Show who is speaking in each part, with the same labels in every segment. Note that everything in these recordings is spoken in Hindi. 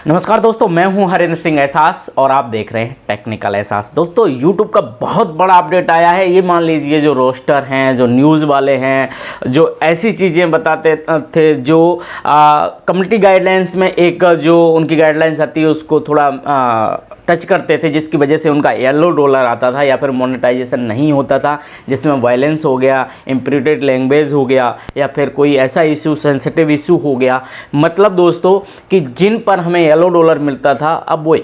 Speaker 1: नमस्कार दोस्तों, मैं हूं हरेंद्र सिंह एहसास और आप देख रहे हैं टेक्निकल एहसास। दोस्तों YouTube का बहुत बड़ा अपडेट आया है। ये मान लीजिए जो रोस्टर हैं, जो न्यूज़ वाले हैं, जो ऐसी चीज़ें बताते थे जो कम्युनिटी गाइडलाइंस में एक जो उनकी गाइडलाइंस आती है उसको थोड़ा टच करते थे, जिसकी वजह से उनका येलो डॉलर आता था या फिर मोनेटाइजेशन नहीं होता था, जिसमें वायलेंस हो गया, इम्प्यूटेड लैंग्वेज हो गया या फिर कोई ऐसा इशू, सेंसिटिव इशू हो गया। मतलब दोस्तों कि जिन पर हमें येलो डॉलर मिलता था, अब वो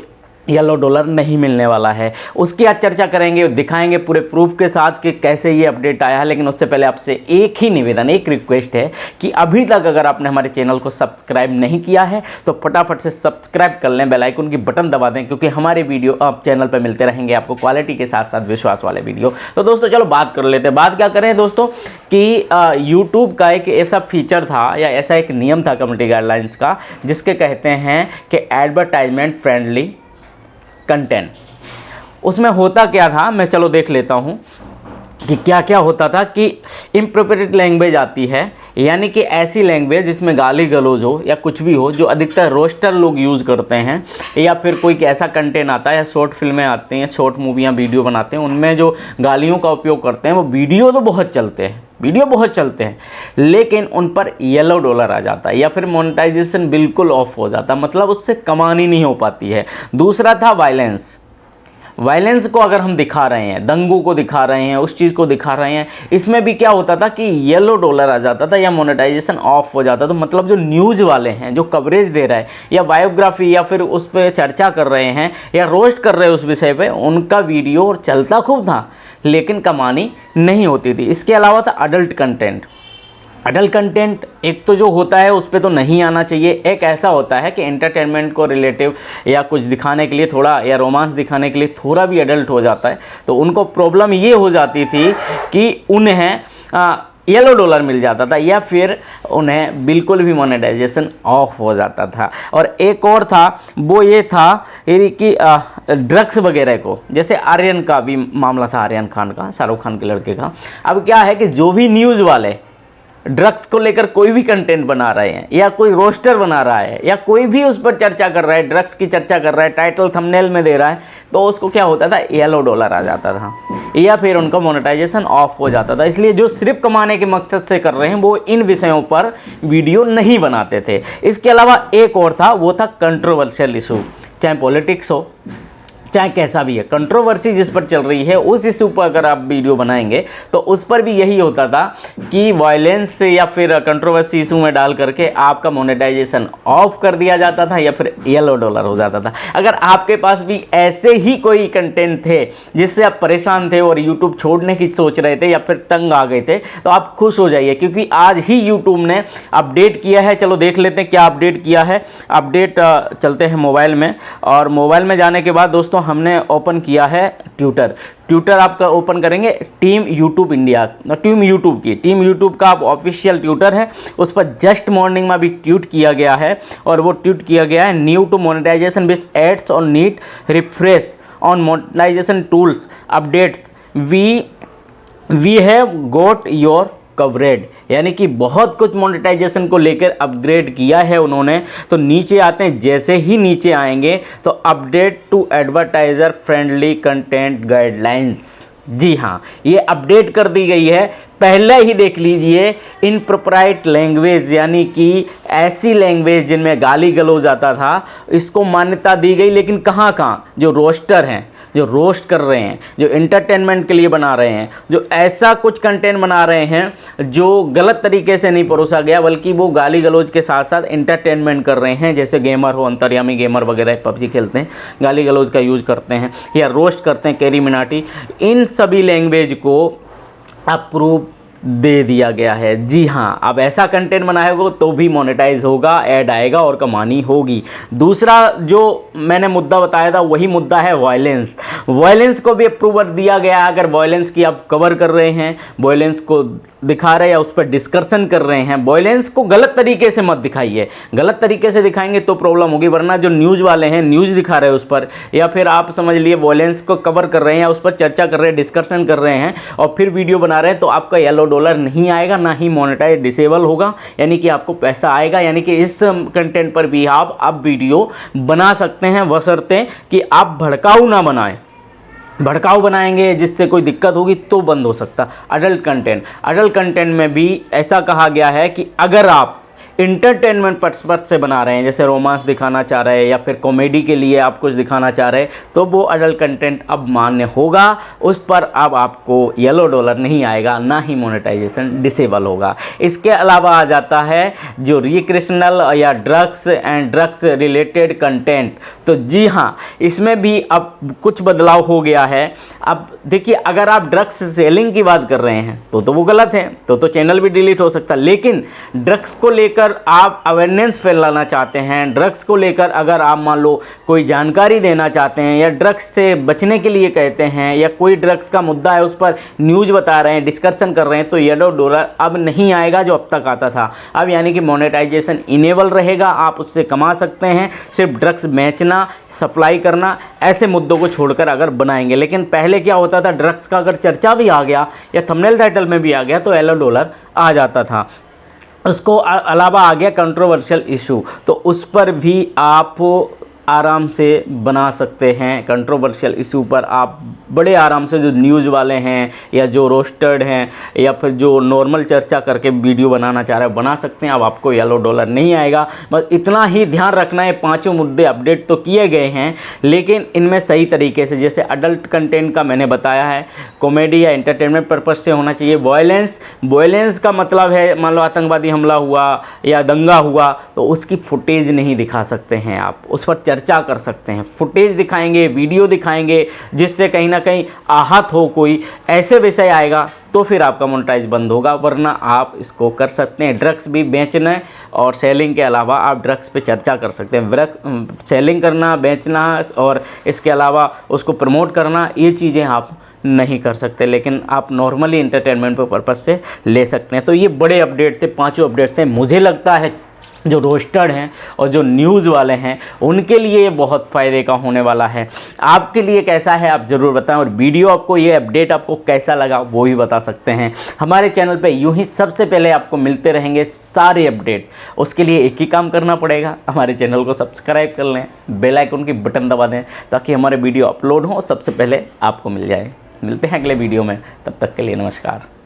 Speaker 1: येलो डॉलर नहीं मिलने वाला है। उसकी आज चर्चा करेंगे, दिखाएंगे पूरे प्रूफ के साथ कि कैसे ये अपडेट आया है। लेकिन उससे पहले आपसे एक ही निवेदन, एक रिक्वेस्ट है कि अभी तक अगर आपने हमारे चैनल को सब्सक्राइब नहीं किया है तो फटाफट से सब्सक्राइब कर लें, बेल आइकन की बटन दबा दें, क्योंकि हमारे वीडियो आप चैनल पर मिलते रहेंगे आपको क्वालिटी के साथ साथ विश्वास वाले वीडियो। तो दोस्तों चलो बात कर लेते हैं। बात क्या करें दोस्तों कि यूट्यूब का एक ऐसा फीचर था या ऐसा एक नियम था कम्युनिटी गाइडलाइंस का, जिसके कहते हैं कि एडवर्टाइजमेंट फ्रेंडली कंटेंट। उसमें होता क्या था, मैं चलो देख लेता हूँ कि क्या क्या होता था। कि इम्प्रोप्रिएट लैंग्वेज आती है, यानी कि ऐसी लैंग्वेज जिसमें गाली गलौज हो या कुछ भी हो, जो अधिकतर रोस्टर लोग यूज़ करते हैं, या फिर कोई ऐसा कंटेंट आता है या शॉर्ट फिल्में आती हैं, शॉर्ट मूवियाँ वीडियो बनाते हैं, उनमें जो गालियों का उपयोग करते हैं वो वीडियो तो बहुत चलते हैं, लेकिन उन पर येलो डॉलर आ जाता है या फिर मोनेटाइजेशन बिल्कुल ऑफ हो जाता है। मतलब उससे कमानी नहीं हो पाती है। दूसरा था वायलेंस को अगर हम दिखा रहे हैं, दंगों को दिखा रहे हैं, उस चीज़ को दिखा रहे हैं, इसमें भी क्या होता था कि येलो डॉलर आ जाता था या मोनेटाइजेशन ऑफ हो जाता। तो मतलब जो न्यूज़ वाले हैं, जो कवरेज दे रहा है या बायोग्राफी या फिर उस पर चर्चा कर रहे हैं या रोस्ट कर रहे हैं उस विषय पे, उनका वीडियो चलता खूब था लेकिन कमानी नहीं होती थी। इसके अलावा था अडल्ट कंटेंट। एक तो जो होता है उस पर तो नहीं आना चाहिए। एक ऐसा होता है कि एंटरटेनमेंट को रिलेटिव या कुछ दिखाने के लिए थोड़ा, या रोमांस दिखाने के लिए थोड़ा भी अडल्ट हो जाता है, तो उनको प्रॉब्लम ये हो जाती थी कि उन्हें येलो डॉलर मिल जाता था या फिर उन्हें बिल्कुल भी मोनेटाइजेशन ऑफ हो जाता था। और एक और था, वो ये था कि ड्रग्स वगैरह को, जैसे आर्यन का भी मामला था, आर्यन खान का, शाहरुख खान के लड़के का। अब क्या है कि जो भी न्यूज़ वाले ड्रग्स को लेकर कोई भी कंटेंट बना रहे हैं या कोई रोस्टर बना रहा है या कोई भी उस पर चर्चा कर रहा है, ड्रग्स की चर्चा कर रहा है, टाइटल थंबनेल में दे रहा है, तो उसको क्या होता था, येलो डॉलर आ जाता था या फिर उनका मोनेटाइजेशन ऑफ हो जाता था। इसलिए जो सिर्फ कमाने के मकसद से कर रहे हैं वो इन विषयों पर वीडियो नहीं बनाते थे। इसके अलावा एक और था, वो था कंट्रोवर्शियल इशू, चाहे पॉलिटिक्स हो चाहे कैसा भी है, कंट्रोवर्सी जिस पर चल रही है उस इशू पर अगर आप वीडियो बनाएंगे तो उस पर भी यही होता था कि वायलेंस या फिर कंट्रोवर्सी इशू में डाल करके आपका मोनेटाइजेशन ऑफ कर दिया जाता था या फिर येलो डॉलर हो जाता था। अगर आपके पास भी ऐसे ही कोई कंटेंट थे जिससे आप परेशान थे और यूट्यूब छोड़ने की सोच रहे थे या फिर तंग आ गए थे, तो आप खुश हो जाइए, क्योंकि आज ही यूट्यूब ने अपडेट किया है। चलो देख लेते हैं क्या अपडेट किया है। अपडेट चलते हैं मोबाइल में, और मोबाइल में जाने के बाद दोस्तों हमने ओपन किया है ट्विटर आपका ओपन करेंगे, टीम यूट्यूब का आप ऑफिशियल ट्विटर है, उस पर जस्ट मॉर्निंग में अभी ट्वीट किया गया है, और वो ट्वीट किया गया है, new to monetisation with ads और need refresh on monetisation tools updates, we have got your covered. यानी कि बहुत कुछ मोनेटाइजेशन को लेकर अपग्रेड किया है उन्होंने। तो नीचे आते हैं, जैसे ही नीचे आएंगे तो update to advertiser friendly content guidelines, जी हाँ, ये अपडेट कर दी गई है। पहले ही देख लीजिए, इनप्रोप्राइट लैंग्वेज यानी कि ऐसी लैंग्वेज जिनमें गाली गलौज आता था, इसको मान्यता दी गई। लेकिन कहाँ जो रोस्टर हैं, जो रोस्ट कर रहे हैं, जो एंटरटेनमेंट के लिए बना रहे हैं, जो ऐसा कुछ कंटेंट बना रहे हैं जो गलत तरीके से नहीं परोसा गया, बल्कि वो गाली गलौज के साथ साथ एंटरटेनमेंट कर रहे हैं, जैसे गेमर हो, अंतर्यामी गेमर वगैरह पबजी खेलते हैं, गाली गलौज का यूज़ करते हैं या रोस्ट करते हैं, कैरी मिनाटी, इन सभी लैंग्वेज को अप्रूव दे दिया गया है। जी हाँ, अब ऐसा कंटेंट बनाएगा तो भी मोनेटाइज होगा, ऐड आएगा और कमानी होगी। दूसरा जो मैंने मुद्दा बताया था वही मुद्दा है वायलेंस को भी अप्रूवल दिया गया। अगर वायलेंस की आप कवर कर रहे हैं, वायलेंस को दिखा रहे हैं या उस पर डिस्कशन कर रहे हैं, वायलेंस को गलत तरीके से मत दिखाइए। गलत तरीके से दिखाएंगे तो प्रॉब्लम होगी, वरना जो न्यूज़ वाले हैं न्यूज़ दिखा रहे हैं उस पर, या फिर आप समझ लिए वायलेंस को कवर कर रहे हैं या उस पर चर्चा कर रहे हैं, डिस्कशन कर रहे हैं और फिर वीडियो बना रहे हैं, तो आपका येलो डॉलर नहीं आएगा, ना ही मोनेटाइज डिसेबल होगा, यानी कि आपको पैसा आएगा। यानी कि इस कंटेंट पर भी आप वीडियो बना सकते हैं, बशर्ते कि आप भड़काऊ ना बनाएं। भड़काऊ बनाएंगे जिससे कोई दिक्कत होगी तो बंद हो सकता। अडल्ट कंटेंट में भी ऐसा कहा गया है कि अगर आप इंटरटेनमेंट पर्पस से बना रहे हैं, जैसे रोमांस दिखाना चाह रहे हैं या फिर कॉमेडी के लिए आप कुछ दिखाना चाह रहे हैं, तो वो अडल्ट कंटेंट अब मान्य होगा, उस पर अब आपको येलो डॉलर नहीं आएगा, ना ही मोनेटाइजेशन डिसेबल होगा। इसके अलावा आ जाता है जो रिक्रिएशनल या ड्रग्स रिलेटेड कंटेंट। तो जी हाँ, इसमें भी अब कुछ बदलाव हो गया है। अब देखिए, अगर आप ड्रग्स सेलिंग की बात कर रहे हैं तो वो गलत है, तो चैनल भी डिलीट हो सकता है। लेकिन ड्रग्स को लेकर आप अवेयरनेस फैलाना चाहते हैं, ड्रग्स को लेकर अगर आप मान लो कोई जानकारी देना चाहते हैं या ड्रग्स से बचने के लिए कहते हैं, या कोई ड्रग्स का मुद्दा है उस पर न्यूज़ बता रहे हैं, डिस्कशन कर रहे हैं, तो येलो डॉलर अब नहीं आएगा जो अब तक आता था। अब यानी कि मोनेटाइजेशन इनेबल रहेगा, आप उससे कमा सकते हैं। सिर्फ ड्रग्स बेचना, सप्लाई करना, ऐसे मुद्दों को छोड़कर अगर बनाएंगे। लेकिन पहले क्या होता था, ड्रग्स का अगर चर्चा भी आ गया या थंबनेल टाइटल में भी आ गया तो येलो डॉलर आ जाता था। उसको अलावा आ गया कंट्रोवर्शियल इशू, तो उस पर भी आप आराम से बना सकते हैं। कंट्रोवर्शियल इशू पर आप बड़े आराम से, जो न्यूज़ वाले हैं या जो रोस्टेड हैं या फिर जो नॉर्मल चर्चा करके वीडियो बनाना चाह रहे हैं, बना सकते हैं। अब आपको येलो डॉलर नहीं आएगा। बस इतना ही ध्यान रखना है। 5 मुद्दे अपडेट तो किए गए हैं, लेकिन इनमें सही तरीके से, जैसे अडल्ट कंटेंट का मैंने बताया है, कॉमेडी या एंटरटेनमेंट पर्पस से होना चाहिए। वायलेंस का मतलब है, मान लो आतंकवादी हमला हुआ या दंगा हुआ, तो उसकी फुटेज नहीं दिखा सकते हैं आप, उस पर चर्चा कर सकते हैं। फुटेज दिखाएंगे, वीडियो दिखाएंगे, जिससे कहीं ना कहीं आहत हो कोई, ऐसे विषय आएगा तो फिर आपका मोनेटाइज बंद होगा, वरना आप इसको कर सकते हैं। ड्रग्स भी बेचना और सेलिंग के अलावा आप ड्रग्स पे चर्चा कर सकते हैं। सेलिंग करना, बेचना और इसके अलावा उसको प्रमोट करना, ये चीज़ें आप नहीं कर सकते, लेकिन आप नॉर्मली एंटरटेनमेंट पर्पस से ले सकते हैं। तो ये बड़े अपडेट थे, 5 अपडेट थे। मुझे लगता है जो रोस्टेड हैं और जो न्यूज़ वाले हैं उनके लिए ये बहुत फ़ायदे का होने वाला है। आपके लिए कैसा है आप ज़रूर बताएं, और वीडियो आपको, ये अपडेट आपको कैसा लगा वो भी बता सकते हैं। हमारे चैनल पे यूं ही सबसे पहले आपको मिलते रहेंगे सारे अपडेट। उसके लिए एक ही काम करना पड़ेगा, हमारे चैनल को सब्सक्राइब कर लें, बेल आइकन की बटन दबा दें, ताकि हमारे वीडियो अपलोड हो सबसे पहले आपको मिल जाए। मिलते हैं अगले वीडियो में, तब तक के लिए नमस्कार।